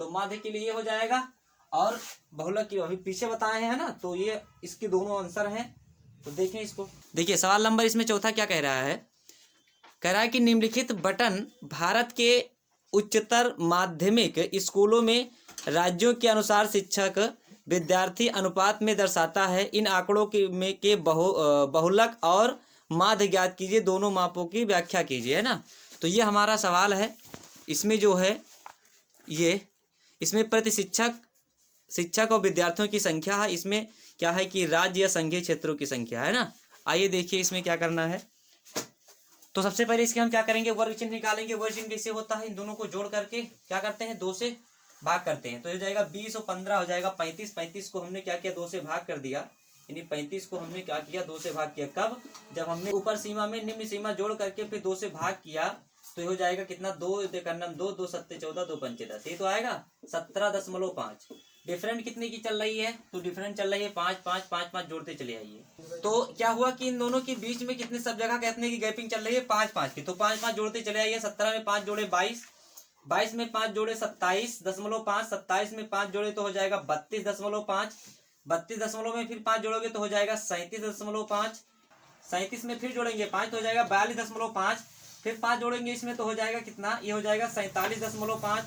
तो माध्य के लिए ये हो जाएगा और बहुलक की अभी पीछे बताए हैं ना, तो ये इसके दोनों आंसर हैं। तो देखें इसको, देखिए सवाल नंबर इसमें चौथा क्या कह रहा है, कह रहा है कि निम्नलिखित बटन भारत के उच्चतर माध्यमिक स्कूलों में राज्यों के अनुसार शिक्षक विद्यार्थी अनुपात में दर्शाता है। इन आंकड़ों के बहुलक और माध्य ज्ञात कीजिए, दोनों मापों की व्याख्या कीजिए, है ना। तो ये हमारा सवाल है, इसमें जो है ये इसमें प्रति शिक्षक और विद्यार्थियों की संख्या है, इसमें क्या है कि राज्य या संघीय क्षेत्रों की संख्या, है ना। आइए देखिए इसमें क्या करना है। तो सबसे पहले इसके हम क्या करेंगे, वर्ग चिन्ह निकालेंगे। वर्ग चिन्ह कैसे होता है, इन दोनों को जोड़ करके क्या करते हैं 2 से भाग करते हैं, तो हो जाएगा 20 और 15 हो जाएगा 35। 35 को हमने क्या किया 2 से भाग कर दिया, यानी 35 को हमने क्या किया 2 से भाग किया। कब, जब हमने ऊपर सीमा में निम्न सीमा जोड़ करके फिर 2 से भाग किया तो ये हो जाएगा कितना 2 देखना 2 2 7 14 2 पंचे 10, ये तो आएगा 17.5। डिफरेंट कितने की चल रही है, तो डिफरेंट चल रही है 5 5 5 5, जोड़ते चले आइए। तो क्या हुआ कि इन दोनों के बीच में कितने सब जगह कितने की गैपिंग चल रही है 5 5 की, तो 5 5 जोड़ते चले आइए। 17 में 5 जोड़े 22, 22 में 5 जोड़े 27.5, 27 में 5 जोड़े तो हो जाएगा 32.5, 32 में फिर 5 जोड़ोगे तो हो जाएगा 37.5, 37 में फिर जोड़ेंगे 5 तो हो जाएगा 42.5, फिर 5 जोड़ेंगे इसमें तो हो जाएगा कितना, ये हो जाएगा 47.5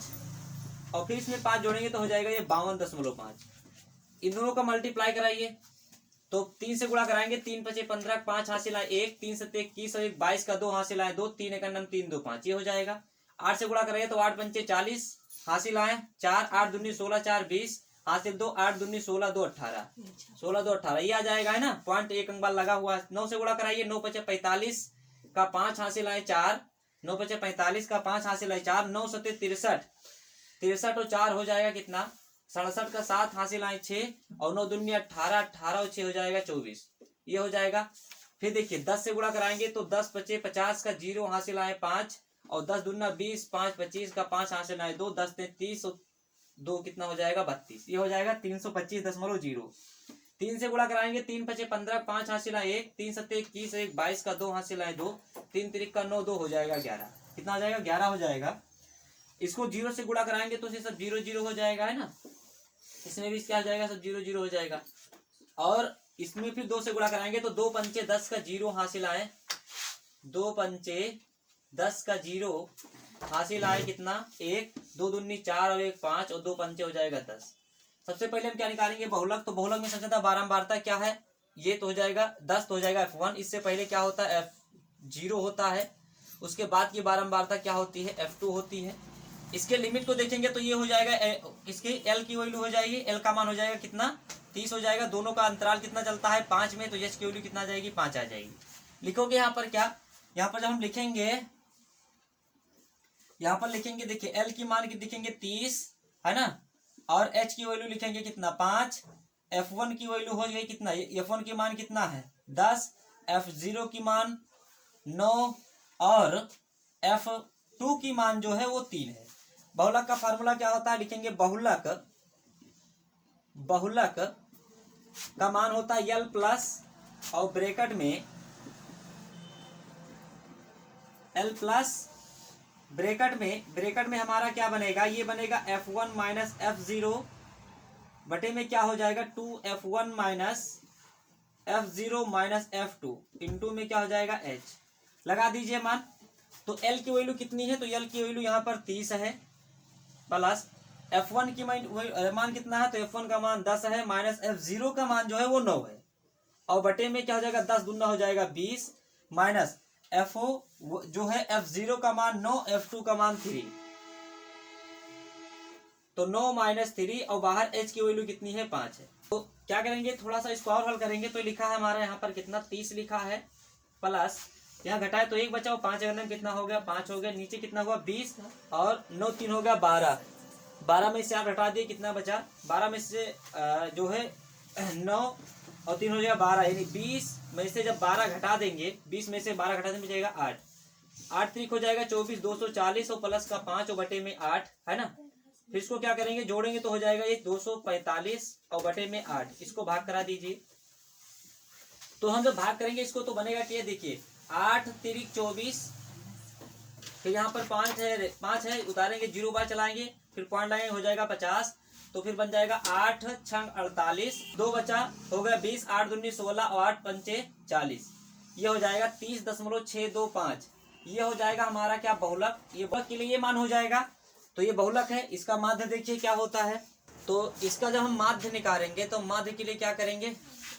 और फिर इसमें 5 जोड़ेंगे तो हो जाएगा ये 52.5। इन दोनों का मल्टीप्लाई कराइए तो 3 से गुणा कराएंगे, 3 5 15, 5 हासिल आए 1, 3 7 21 और 1 22 का 2 हासिल आए 2, 3 1 3 2 5, ये हो जाएगा। 8 से गुणा कराइए तो 8 पंचे 40 हासिल आए 4, 8 दूनी 16 4 20 हासिल 2, 8 दूनी 16 2 18, 16 2 18 ये आ जाएगा, है ना। पॉइंट एक अंक लगा हुआ है। 9 से गुणा कराइए, 9 5 45 का 5 हासिल आए 4, 9 5 45 का 5 हासिल आए 4, 9 7 63, 63 और 4 हो जाएगा कितना 67 का 7 हासिल आए 6 और 9 दूनी 18, 18 और 6 हो जाएगा 24, ये हो जाएगा। फिर देखिए 10 से गुणा कराएंगे तो 10 5 50 का 0 हासिल आए 5 और 10 दूना 20, 5 25 का 5 हासिल आए 2, 10 30 और 2 कितना हो जाएगा 32, ये हो जाएगा 325.0। 3 से गुणा कराएंगे 3 5 15, 5 हासिल आए 1, 3 7 21 1 22 का 2 हासिल आए 2, 3 3 का 9 2 हो जाएगा 11, कितना हो जाएगा 11 हो जाएगा। इसको 0 से गुणा कराएंगे तो सब 0 0 हो जाएगा, है ना। इसमें भी क्या हो जाएगा सब 0 0 हो जाएगा और इसमें फिर 2 से गुणा कराएंगे तो 2 पंचे 10 का 0 हासिल आए, 2 पंचे 10 का 0 हासिल आए कितना 1, 2 दूनी 4 और 1 5 और 2 पंचे हो जाएगा 10। सबसे पहले हम क्या निकालेंगे बहुलक, तो बहुलक में सबसे ज्यादा बारंबारता क्या है, ये तो हो जाएगा 10 तो हो जाएगा F1, इससे पहले क्या होता है F0 होता है, उसके बाद की बारंबारता क्या होती है F2 होती है। इसके लिमिट को देखेंगे तो ये हो जाएगा इसकी L की वैल्यू हो जाएगी, L का मान हो जाएगा कितना 30 हो जाएगा। दोनों का अंतराल कितना चलता है 5 में, तो H की वैल्यू कितना आ जाएगी 5 आ जाएगी। लिखोगे यहाँ पर क्या, यहाँ पर जब हम लिखेंगे यहाँ पर लिखेंगे देखिए L की मान की लिखेंगे 30, है ना, और H की वैल्यू लिखेंगे कितना 5, F1 की वैल्यू हो जाएगी कितना, F1 की मान कितना है 10, F0 की मान 9 और F2 की मान जो है वो 3 है। बहुलक का फार्मूला क्या होता है, लिखेंगे बहुलक का मान होता है L प्लस और ब्रैकेट में L प्लस ब्रैकेट में हमारा क्या बनेगा, ये बनेगा F1 माइनस F0 बटे में क्या हो जाएगा 2F1 minus F0 minus F2 into में क्या हो जाएगा H। लगा दीजिए मान, तो L की वैल्यू कितनी है, तो L की वैल्यू यहाँ पर 30 है प्लस F1 की मान कितना है, तो F1 का मान 10 है माइनस F0 का मान जो है वो 9 है और बटे में क्या हो जाएगा 10 दूना हो जाएगा 20 माइनस FO जो है F0 का मान 9, F2 का मान 3, तो 9 - 3 और बाहर H की वैल्यू कितनी है 5 है। तो क्या करेंगे, थोड़ा सा इसको और हल करेंगे। तो लिखा है हमारा यहाँ पर कितना 30 लिखा है, प्लस यहाँ घटाए तो 1 बचा, 5 में कितना हो गया 5 हो गया, नीचे कितना हुआ 20 और 9 3 हो गया 12, 12 में से आप घटा दिए कितना बचा, 12 में से जो है 9 और 3 हो जाएगा 12, यानी 20 में से जब 12 घटा देंगे, 20 में से 12 घटा देंगे बचेगा 8, 8 3 हो जाएगा 24, 240 और प्लस का 5 और बटे में 8 है ना। फिर इसको क्या करेंगे, जोड़ेंगे तो हो जाएगा ये 245 और बटे में 8, इसको भाग करा दीजिए। तो हम जब भाग करेंगे इसको तो बनेगा क्या, देखिए 8 3 24, फिर यहाँ पर 5 है उतारेंगे, 0 बार चलाएंगे, फिर पॉइंट लगाएंगे, हो जाएगा 50, तो फिर बन जाएगा 8 6 48, 2 बचा हो गया 20, 8 दूनी 16 और 8 पंचे 40, ये हो जाएगा 30.625, ये हो जाएगा हमारा क्या बहुलक। ये बहुलक के लिए ये मान हो जाएगा, तो ये बहुलक है। इसका माध्य देखिए क्या होता है, तो इसका जब हम माध्य निकालेंगे तो माध्य के लिए क्या करेंगे,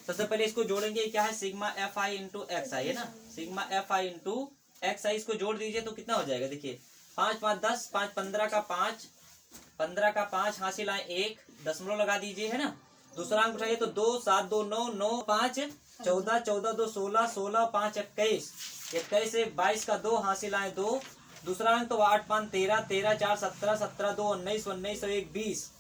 सबसे पहले इसको जोड़ेंगे, क्या है सिग्मा FI इंटू XI है ना, सिग्मा FI इंटू XI, इसको जोड़ दीजिए तो कितना हो जाएगा, देखिए 5 5 10, 5 15 का 5, 15 का 5 हासिल आए 1, दशमलव लगा दीजिए है ना। दूसरा अंक उठाइए तो 2 7 2 9 9 5 14, 14 2 16, 16 5 21, 21 से 22 का 2 हासिल आए 2, दूसरा अंक तो 8 5 13, 13 4 17, 17 2 19, 19 और 1 20,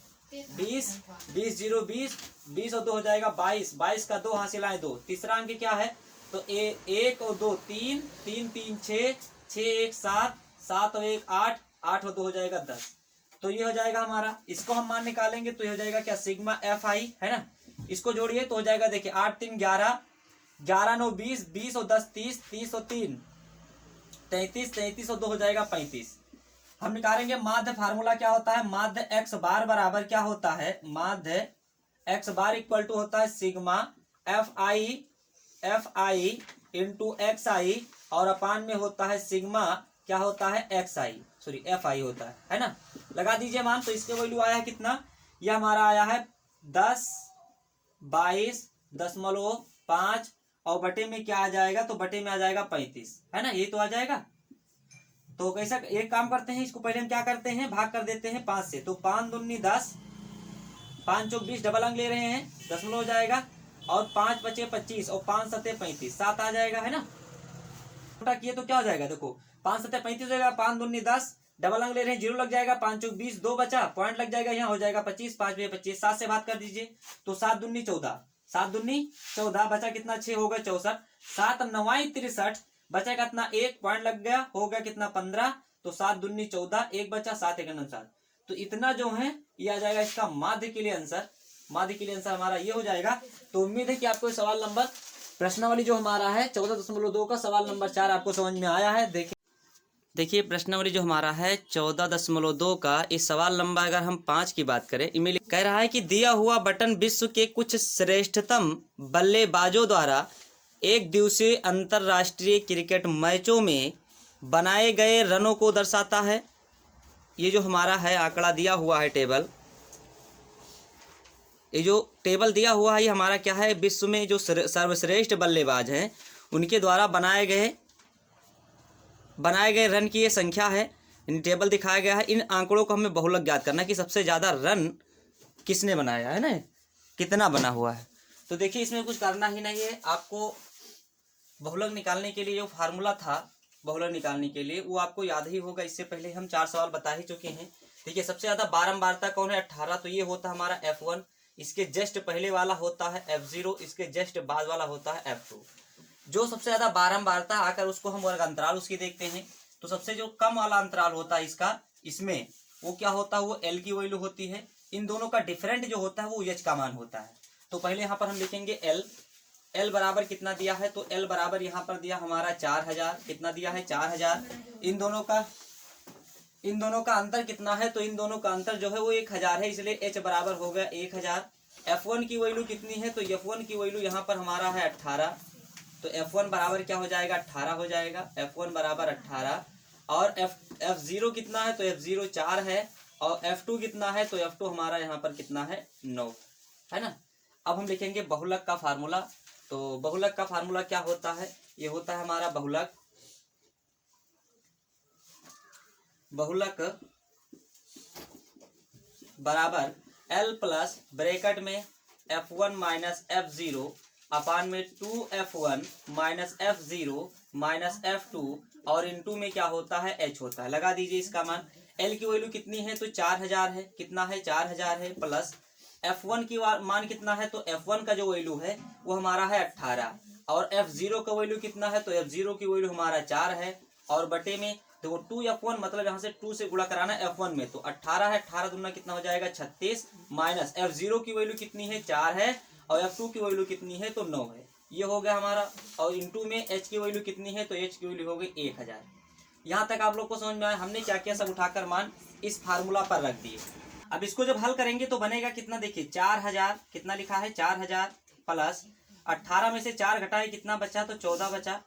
20 20 0 20, 20 और 2 हो जाएगा 22, 22 का 2 हासिल आए 2, तीसरा अंक क्या है तो 1 और 2 3, 3 3 6, 6 1 7, 7 और 1 8, 8 और 2 हो जाएगा 10, तो ये हो जाएगा हमारा। इसको हम मान निकालेंगे तो ये हो जाएगा क्या सिग्मा FI है ना, इसको जोड़िए तो हो जाएगा, देखिए 8 3 11, 11 9 20, 20 और 10 30, 30 और 3 33, 33 और 2 हो जाएगा 35। हम निकालेंगे माध्य, फार्मूला क्या होता है, माध्य x बार बराबर क्या होता है, माध्य x बार इक्वल टू होता है सिग्मा FI इंटू XI और अपान में होता है सिग्मा क्या होता है XI, सॉरी FI होता है ना। लगा दीजिए मान, तो इसके वैल्यू आया है कितना, ये हमारा आया है 10 22.5 और बटे में क्या आ जाएगा, तो बटे में आ जाएगा 35 है ना, ये तो आ जाएगा। तो कैसा एक काम करते हैं, इसको पहले हम क्या करते हैं भाग कर देते हैं 5 से, तो 5 दूनी 10, 5 चौक 20, डबल अंक ले रहे हैं, दशमलव हो जाएगा, और 5 बचे 25 और 5 सते 35, 7 आ जाएगा है ना। छोटा किए तो क्या हो जाएगा, देखो 5 सते 35 हो जाएगा, 5 दूनी 10, डबल अंक ले रहे हैं 0 लग जाएगा, 5 चौक 20, 2 बचा पॉइंट लग जाएगा, यहाँ हो जाएगा 25, 5 में 25, 7 से भाग कर दीजिए तो 7 दूनी 14, 7 दूनी 14 बचा कितना 6 होगा 64, 7 9 63 बचा कितना 1 पॉइंट लग गया, हो गया कितना 15, तो 7 दूनी 14, 1 बचा 7 1 7, तो इतना जो है ये आ जाएगा इसका माध्य के लिए आंसर। माध्य के लिए आंसर हमारा ये हो जाएगा। तो उम्मीद है कि आपको सवाल नंबर प्रश्नावली जो हमारा है 14.2 का सवाल नंबर 4 आपको समझ में आया है। देखिए प्रश्नावली जो हमारा है 14.2 का, इस सवाल नंबर अगर हम 5 की बात करें, इनमें कह रहा है कि दिया हुआ बटन विश्व के कुछ श्रेष्ठतम बल्लेबाजों द्वारा एक दिवसीय अंतर्राष्ट्रीय क्रिकेट मैचों में बनाए गए रनों को दर्शाता है। ये जो हमारा है आंकड़ा दिया हुआ है टेबल, ये जो टेबल दिया हुआ है ये हमारा क्या है, विश्व में जो सर्वश्रेष्ठ बल्लेबाज हैं उनके द्वारा बनाए गए रन की ये संख्या है, इन टेबल दिखाया गया है। इन आंकड़ों को हमें बहुलक ज्ञात करना है कि सबसे ज़्यादा रन किसने बनाया है ना, कितना बना हुआ है। तो देखिए इसमें कुछ करना ही नहीं है, आपको बहुलक निकालने के लिए जो फार्मूला था बहुलक निकालने के लिए वो आपको याद ही होगा। इससे पहले हम 4 सवाल बता ही चुके हैं। ठीक है, सबसे ज़्यादा बारंबारता कौन है 18, तो ये होता है हमारा F1, इसके जस्ट पहले वाला होता है F0, इसके जस्ट बाद वाला होता है F2। जो सबसे ज़्यादा बारंबारता आकर उसको हम वर्ग अंतराल उसकी देखते हैं, तो सबसे जो कम वाला अंतराल होता है इसका, इसमें वो क्या होता है, वो L की वैल्यू होती है। इन दोनों का डिफरेंट जो होता है वो H का मान होता है। तो पहले यहाँ पर हम लिखेंगे L बराबर कितना दिया है, तो L बराबर यहाँ पर दिया हमारा 4000, कितना दिया है 4000। इन दोनों का अंतर कितना है, तो इन दोनों का अंतर जो है वो 1000 है, इसलिए H बराबर हो गया 1000। F1 की वैल्यू कितनी है, तो F1 की वैल्यू यहाँ पर हमारा है 18, तो F1 बराबर क्या हो जाएगा 18 हो जाएगा, F1 बराबर 18। और F0 कितना है, तो F0 4 है, और F2 कितना है, तो F2 हमारा यहाँ पर कितना है 9 है ना। अब हम लिखेंगे बहुलक का फार्मूला। तो बहुलक का फार्मूला क्या होता है, ये होता है हमारा बहुलक बहुलक बराबर L प्लस ब्रैकेट में F1 माइनस F0 अपान में 2F1 minus F0 minus F2 और इनटू में क्या होता है H होता है। लगा दीजिए इसका मान। L की वैल्यू कितनी है तो 4000 है, कितना है 4000 है, प्लस F1 की मान कितना है तो F1 का जो वैल्यू है वो हमारा है 18 और F0 का वैल्यू कितना है तो F0 की वैल्यू हमारा 4 है और बटे में देखो 2F1 मतलब यहाँ से 2 से गुणा कराना है F1 में तो 18 है, 18 दूना कितना हो जाएगा 36 माइनस F0 की वैल्यू कितनी है 4 है और F2 की वैल्यू कितनी है तो 9 है। ये हो गया हमारा। और इनटू में H की वैल्यू कितनी है तो H की वैल्यू हो गई 1000। यहाँ तक आप लोग को समझ में आया। हमने क्या किया, सब उठाकर मान इस फार्मूला पर रख दिए। अब इसको जब हल करेंगे तो बनेगा कितना, देखिए 4000 कितना लिखा है 4000 प्लस 18 में से 4 घटाए कितना बचा तो 14 बचा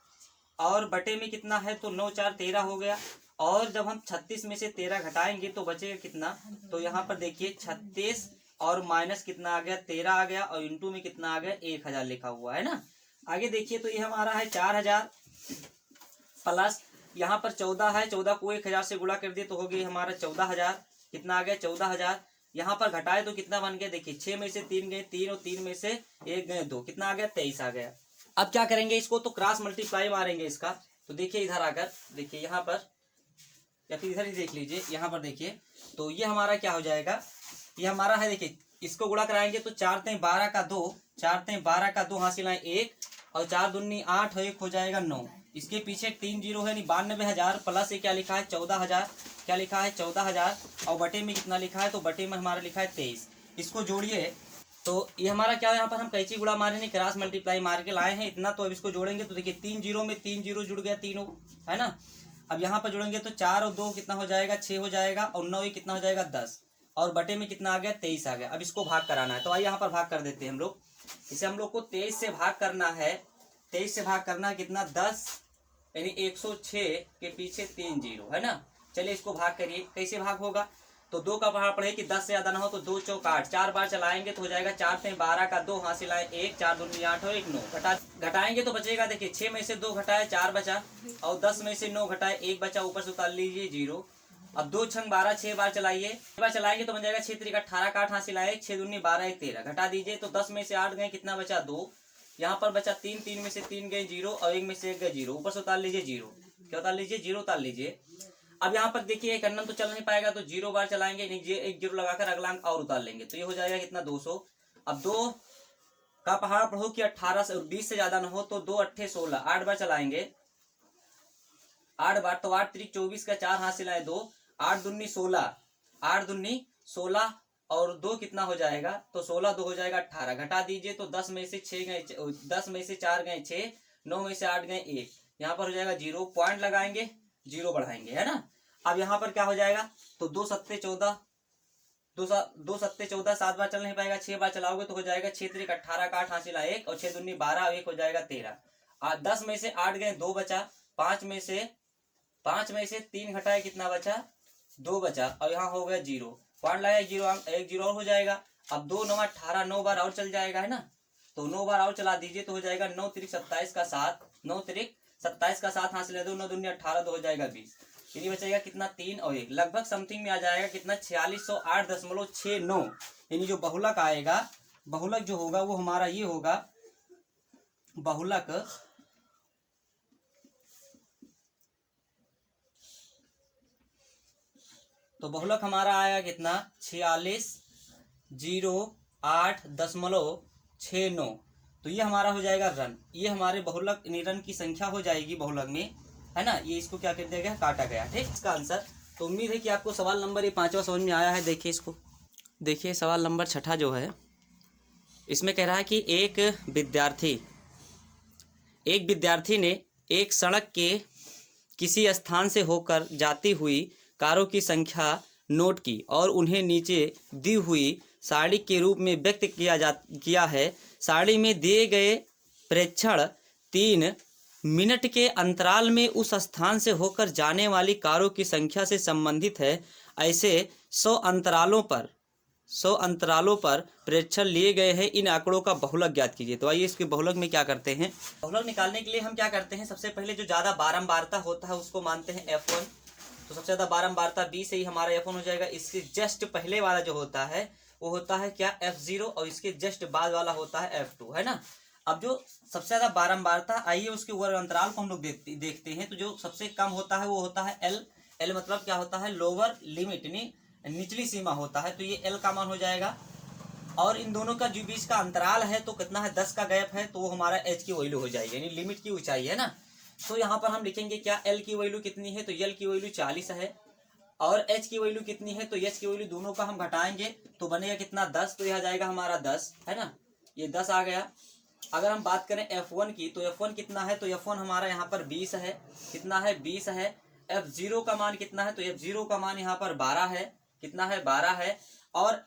और बटे में कितना है तो 9 4 13 हो गया और जब हम 36 में से 13 घटाएंगे तो बचेगा कितना, तो यहाँ पर देखिए 36 और माइनस कितना आ गया 13 आ गया और इंटू में कितना आ गया 1000 लिखा हुआ है ना। आगे देखिए तो ये हमारा है 4000 प्लस यहाँ पर 14 है, 14 को 1000 से गुणा कर दिए तो हो गई हमारा 14000, कितना आ गया 14000। यहाँ पर घटाए तो कितना बन गया, देखिए 6 में से 3 गए 3 और 3 में से 1 गए 2, कितना आ गया 23 आ गया। अब क्या करेंगे, इसको तो क्रॉस मल्टीप्लाई मारेंगे इसका। तो देखिए इधर आकर देखिए यहाँ पर या फिर इधर ही देख लीजिए, यहाँ पर देखिए तो ये हमारा क्या हो जाएगा, ये हमारा है देखिए इसको गुणा कराएंगे तो 4 तें 12 का 2, 4 तें 12 का 2 हासिल आए 1 और 4 दूनी 8 और 1 हो जाएगा 9। इसके पीछे 3 जीरो है 92,000 प्लस ये क्या लिखा है 14000, क्या लिखा है 14000 और बटे में कितना लिखा है तो बटे में हमारा लिखा है 23। इसको जोड़िए तो ये हमारा क्या है, यहाँ पर हम कैची गुणा मारे नहीं क्रॉस मल्टीप्लाई मार के लाए हैं इतना। तो अब इसको जोड़ेंगे तो देखिए 3 जीरो में 3 जीरो जुड़ गया तीनों, है ना। अब यहाँ पर जोड़ेंगे तो 4 और 2 कितना हो जाएगा 6 हो जाएगा और 9 कितना हो जाएगा 10 और बटे में कितना आ गया 23 आ गया। अब इसको भाग कराना है तो आइए यहाँ पर भाग कर देते हैं हम लोग। इसे हम लोग को 23 से भाग करना है, 23 से भाग करना है कितना 10 यानी 106 के पीछे 3 जीरो, है ना। चलिए इसको भाग करिए, कैसे भाग होगा तो 2 का पहाड़ पड़े कि 10 से ज्यादा ना हो तो 2 चौक 8, 4 बार चलाएंगे तो हो जाएगा 4 तें 12 का 2 हासिल आए 1, 4 दूनी 8 और 1 9 घटाएंगे तो बचेगा देखिए 6 में से 2 घटाए 4 बचा और 10 में से 9 घटाए 1 बचा, ऊपर से उतार लीजिए 0। अब 2 छंग 12 6 बार चलाइए, 6 बार चलाएंगे तो बन जाएगा 6 3 18 का 8 हासिल आए 6 दूनी 12 1 13 घटा दीजिए तो 10 में से 8 गए कितना बचा 2, यहाँ पर बचा 3, 3 में से 3 गए 0 और 1 में से 1 गए 0, ऊपर से उतार लीजिए 0, क्या उतार लीजिए 0 उतार लीजिए। अब यहाँ पर देखिए एक अन्नम तो चल नहीं पाएगा तो 0 बार चलाएंगे, एक 0 लगाकर अगला अंक और उतार लेंगे तो ये हो जाएगा कितना 200। अब 2 का पहाड़ पढ़ो कि 18 से 20 से ज्यादा ना हो तो 2 8 16, 8 बार चलाएंगे 8 बार तो 8 3 24 का 4 हासिल आए 2, 8 दूनी 16, 8 दूनी 16 और 2 कितना हो जाएगा तो 16 2 हो जाएगा 18, घटा दीजिए तो 10 में से 6 गए 10 में से 4 गए 6, 9 में से 8 गए 1, यहाँ पर हो जाएगा 0, पॉइंट लगाएंगे 0 बढ़ाएंगे, है ना। अब यहाँ पर क्या हो जाएगा तो 2 सत्ते 14, 2 सत्ते 14 7 बार चल नहीं पाएगा, 6 बार चलाओगे तो हो जाएगा 6 3 18 का 8 हासिल 1 और 6 दूनी 12 और 1 हो जाएगा 13। 10 में से 8 गए 2 बचा, 5 में से 3 घटाए कितना बचा 2 बचा और यहाँ हो गया 0, पॉइंट लगाए 0 एक 0 और हो जाएगा। अब 2 9 18 9 बार और चल जाएगा, है ना। तो 9 बार और चला दीजिए तो हो जाएगा 9 3 27 का 7, 9 3 27 का 7 हासिल है 2, 9 दूनी 18 2 हो जाएगा 20, यानी बचेगा कितना 3 और 1, लगभग समथिंग में आ जाएगा कितना 4608.69। यानी जो बहुलक आएगा, बहुलक जो होगा वो हमारा ये होगा, बहुलक तो बहुलक हमारा आएगा कितना 4608.69। तो ये हमारा हो जाएगा रन, ये हमारे बहुलक रन की संख्या हो जाएगी बहुलक में, है ना। ये इसको क्या कर दिया गया, काटा गया, ठीक इसका आंसर। तो उम्मीद है कि आपको सवाल नंबर ये 5वां समझ में आया है। देखिए इसको, देखिए सवाल नंबर 6 जो है इसमें कह रहा है कि एक विद्यार्थी ने एक सड़क के किसी स्थान से होकर जाती हुई कारों की संख्या नोट की और उन्हें नीचे दी हुई सारणी के रूप में व्यक्त किया है। सारणी में दिए गए प्रेक्षण 3 मिनट के अंतराल में उस स्थान से होकर जाने वाली कारों की संख्या से संबंधित है। ऐसे 100 अंतरालों पर प्रेक्षण लिए गए हैं। इन आंकड़ों का बहुलक ज्ञात कीजिए। तो आइए इसके बहुलक में क्या करते हैं। बहुलक निकालने के लिए हम क्या करते हैं, सबसे पहले जो ज़्यादा बारंबारता होता है उसको मानते हैं F1, तो सबसे ज्यादा बारंबारता 20 ही हमारा F1 हो जाएगा। इसके जस्ट पहले वाला जो होता है वो होता है क्या, F0, और इसके जस्ट बाद वाला होता है F2, है ना। अब जो सबसे ज्यादा बारंबारता, आइए उसके वर्ग अंतराल को हम लोग देखते हैं। तो जो सबसे कम होता है वो होता है L। L मतलब क्या होता है, लोअर लिमिट, निचली सीमा होता है। तो ये L का मान हो जाएगा। और इन दोनों का जो बीच का अंतराल है तो कितना है, 10 का गैप है, तो वो हमारा H की वैल्यू हो जाएगी, यानी लिमिट की ऊंचाई है ना। तो यहाँ पर हम लिखेंगे क्या, L की वैल्यू कितनी है, तो L की वैल्यू 40 है, और H की वैल्यू कितनी है, तो H की वैल्यू दोनों का हम घटाएंगे तो बनेगा कितना, 10। तो यह आ जाएगा हमारा 10, है ना, ये 10 आ गया। अगर हम बात करें F1 की, तो F1 कितना है, तो F1 हमारा यहाँ पर 20 है, कितना है, 20 है। F0 का मान कितना है, तो F0 का मान यहाँ पर 12 है, कितना है, 12 है। और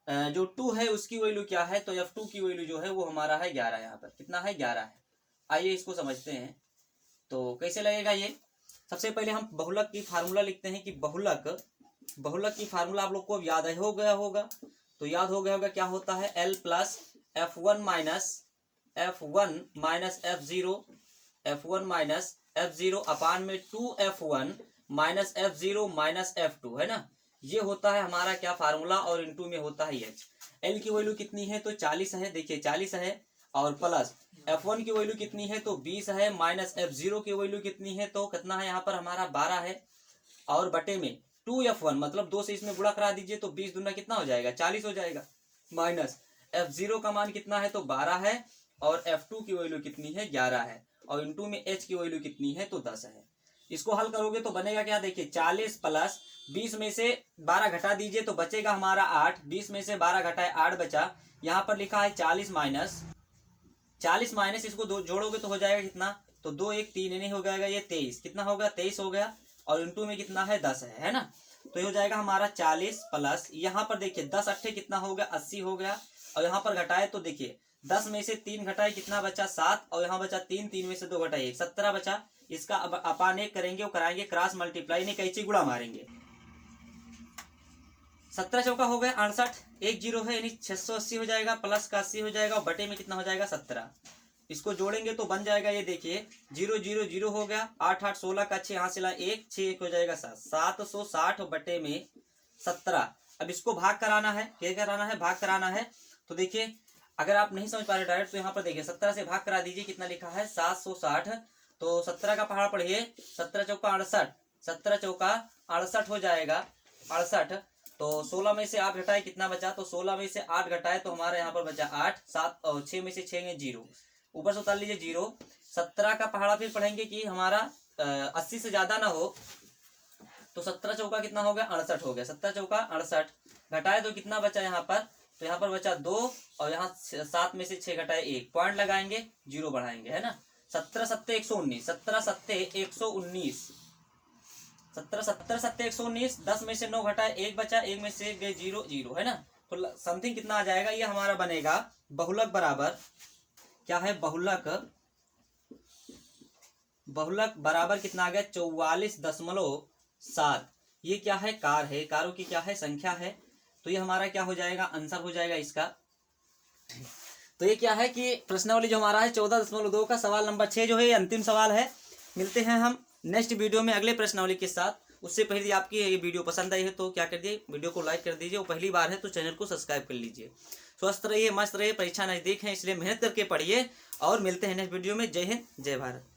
जो 2 है उसकी वैल्यू क्या है, तो F2 की वैल्यू जो है वो हमारा है 11, यहाँ पर कितना है, 11 है। आइए इसको समझते हैं तो कैसे लगेगा ये। सबसे पहले हम बहुलक की फार्मूला लिखते हैं कि बहुलक की फार्मूला आप लोग को याद हो गया होगा, तो याद हो गया होगा क्या होता है, L plus F1 minus F0 अपान में 2F1 minus F0 minus F2, है ना। ये होता है हमारा क्या फार्मूला, और इनटू में होता है H। L की वैल्यू कितनी है, तो 40 है, देखिए 40 है, और प्लस F1 की वैल्यू कितनी है, तो 20 है, माइनस F0 की वैल्यू कितनी है, तो कितना है यहाँ पर हमारा 12 है, और बटे में 2F1 मतलब 2 से इसमें गुणा करा दीजिए तो 20 दूना कितना हो जाएगा, 40 हो जाएगा, माइनस F0 का मान कितना है, तो 12 है, और F2 की वैल्यू कितनी है, 11 है, और इनटू में H की वैल्यू कितनी है, तो 10 है। इसको हल करोगे तो बनेगा क्या, देखिए 40 प्लस 20 में से 12 घटा दीजिए तो बचेगा हमारा 8, 20 में से 12 घटाए 8 बचा। यहाँ पर लिखा है 40 माइनस इसको दो जोड़ोगे तो हो जाएगा कितना, तो 2 1 3 नहीं हो जाएगा, ये 23, कितना होगा, 23 हो गया, और इनटू में कितना है, 10 है ना। तो ये हो जाएगा हमारा 40 प्लस, यहाँ पर देखिए 10 अट्ठे कितना हो गया, 80 हो गया, और यहाँ पर घटाए तो देखिए 10 में से 3 घटाए कितना बचा, 7, और यहाँ बचा 3, 3 में से 2 घटाए 1, 17 बचा। इसका अब अपान 1 करेंगे और कराएंगे क्रॉस मल्टीप्लाई, नहीं कैची गुणा मारेंगे। 17 चौका हो गया 68, 1 0 है, यानी 680 हो जाएगा, प्लस का 80 हो जाएगा, और बटे में कितना हो जाएगा, 17। इसको जोड़ेंगे तो बन जाएगा, ये देखिए 0 0 0 हो गया, 8 8 16 का 6 यहाँ से ला 1, 6 1 हो जाएगा 7, 760 बटे में 17। अब इसको भाग कराना है, क्या कराना है, भाग कराना है। तो देखिए अगर आप नहीं समझ पा रहे डायरेक्ट, तो यहाँ पर देखिए 17 से भाग करा दीजिए, कितना लिखा है, 760। तो 17 का पहाड़ पढ़िए, 17 चौका 68, 17 चौका 68 हो जाएगा, 68। तो 16 में से 8 घटाए कितना बचा, तो 16 में से 8 घटाए तो हमारे यहाँ पर बचा 8, 7 और 6 में से 6 में 0, ऊपर से उतार लीजिए 0। 17 का पहाड़ा फिर पढ़ेंगे कि हमारा 80 से ज्यादा ना हो, तो 17 चौका कितना हो गया, 68 हो गया, 17 चौका 68 घटाए तो कितना बचा यहाँ पर, तो यहाँ पर बचा 2, और यहाँ 7 में से 6 घटाए 1, पॉइंट लगाएंगे 0 बढ़ाएंगे, है ना। 17 सत्ते 119, 17 सत्ते 119, 17 सत्तर सत्ते 119, 10 में से 9 घटाए 1 बचा, 1 में से गए 0 0, है ना। तो समथिंग कितना आ जाएगा, ये हमारा बनेगा बहुलक बराबर क्या है, बहुलक बराबर कितना आ गया, 44.7। ये क्या है, कार है, कारों की क्या है, संख्या है। तो ये हमारा क्या हो जाएगा, आंसर हो जाएगा इसका। तो ये क्या है कि प्रश्नावली जो हमारा है 14.2 का सवाल नंबर 6 जो है ये अंतिम सवाल है। मिलते हैं हम नेक्स्ट वीडियो में अगले प्रश्नावली के साथ। उससे पहले यदि आपकी ये वीडियो पसंद आई है तो क्या कर दिए, वीडियो को लाइक कर दीजिए, और पहली बार है तो चैनल को सब्सक्राइब कर लीजिए। स्वस्थ रहिए, मस्त रहिए, परीक्षा नजदीक है इसलिए मेहनत करके पढ़िए, और मिलते हैं नेक्स्ट वीडियो में। जय हिंद, जय भारत।